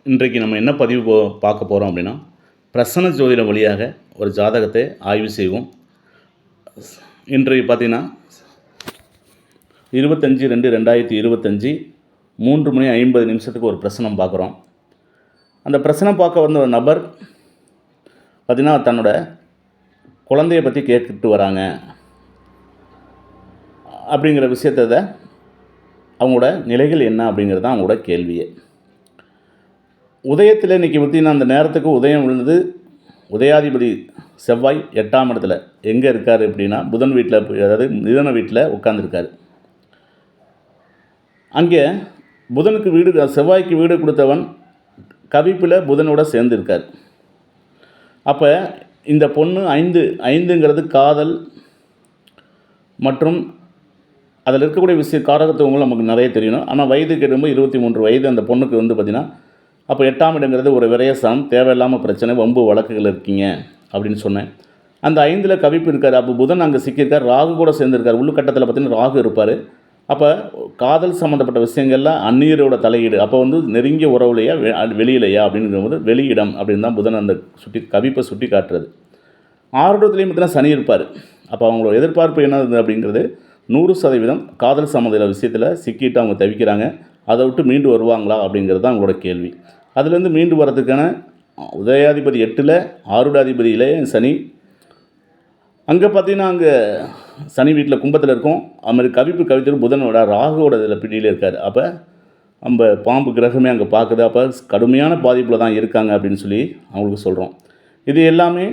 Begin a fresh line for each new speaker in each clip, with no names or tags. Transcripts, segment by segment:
இன்றைக்கு நம்ம என்ன பதிவு பார்க்க போகிறோம் அப்படின்னா, பிரசன்ன ஜோதிடம் வழியாக ஒரு ஜாதகத்தை ஆய்வு செய்வோம். இன்றைக்கு பார்த்தீங்கன்னா 25/2/2025 3:50 ஒரு பிரசனம் பார்க்குறோம். அந்த பிரசனம் பார்க்க வந்த ஒரு நபர் பார்த்திங்கன்னா தன்னோட குழந்தைய பற்றி கேட்டுட்டு வராங்க அப்படிங்கிற விஷயத்தை அவங்களோட நிலைகள் என்ன அப்படிங்கிறது தான் அவங்களோட கேள்வியே. உதயத்தில் இன்றைக்கி பார்த்திங்கன்னா அந்த நேரத்துக்கு உதயம் விழுந்தது. உதயாதிபதி செவ்வாய் 8ஆம் இடத்துல எங்கே இருக்கார் அப்படின்னா புதன் வீட்டில், அதாவது மிதுன வீட்டில் உட்காந்துருக்கார். அங்கே புதனுக்கு வீடு, செவ்வாய்க்கு வீடு கொடுத்தவன் கவிப்பில் புதனோட சேர்ந்துருக்கார். அப்போ இந்த பொண்ணு 5ங்கிறது காதல் மற்றும் அதில் இருக்கக்கூடிய காரகத்துவங்களும் நமக்கு நிறைய தெரியணும். ஆனால் வயது கேட்கும்போது 23 வயது அந்த பொண்ணுக்கு பார்த்திங்கன்னா, அப்போ 8ஆம் இடங்கிறது ஒரு விரயசம், தேவையில்லாமல் பிரச்சனை, வம்பு வழக்குகள் இருக்கீங்க அப்படின்னு சொன்னேன். அந்த 5ல் கவிப்பு இருக்கார். அப்போ புதன் அங்கே சிக்கியிருக்கார். ராகு கூட சேர்ந்துருக்கார். உள்ளுக்கட்டத்தில் பார்த்திங்கன்னா ராகு இருப்பார். அப்போ காதல் சம்மந்தப்பட்ட விஷயங்கள்லாம் அந்நியரோட தலையீடு. அப்போ நெருங்கிய உறவுலையா வெளியிலையா அப்படிங்கும்போது வெளியிடம் அப்படின்னு தான் புதன் அந்த கவிப்பை சுட்டி காட்டுறது. 6 இடத்துலையும் பார்த்திங்கன்னா சனி இருப்பார். அப்போ அவங்களோட எதிர்பார்ப்பு என்னது அப்படிங்கிறது 100% காதல் சம்மந்த விஷயத்தில் சிக்கிட்டு அவங்க தவிக்கிறாங்க. அதை விட்டு மீண்டு வருவாங்களா அப்படிங்கிறது தான் அவங்களோட கேள்வி. அதுலேருந்து மீண்டு வரதுக்கான உதயாதிபதி 8ல், 6டாதிபதியிலே சனி. அங்கே பார்த்திங்கன்னா அங்கே சனி வீட்டில் கும்பத்தில் இருக்கும். அதுமாதிரி கவித்துக்கு புதனோட ராகுவோட இதில் பிடியில் இருக்கார். அப்போ நம்ம பாம்பு கிரகமே அங்கே பார்க்குது. அப்போ கடுமையான பாதிப்பில் தான் இருக்காங்க அப்படின்னு சொல்லி அவங்களுக்கு சொல்கிறோம். இது எல்லாமே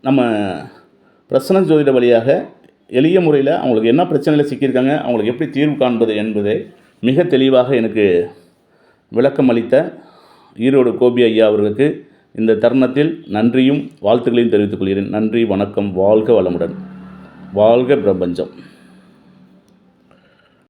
நம்ம பிரசன்ன ஜோதிட வழியாக எளிய முறையில் அவங்களுக்கு என்ன பிரச்சனையில் சிக்கியிருக்காங்க, அவங்களுக்கு எப்படி தீர்வு காண்பது என்பதை மிக தெளிவாக எனக்கு விளக்கம் அளித்த ஈரோடு கோபி ஐயா அவர்களுக்கு இந்த தருணத்தில் நன்றியும் வாழ்த்துக்களையும் தெரிவித்துக் கொள்கிறேன். நன்றி, வணக்கம், வாழ்க வளமுடன், வாழ்க பிரபஞ்சம்.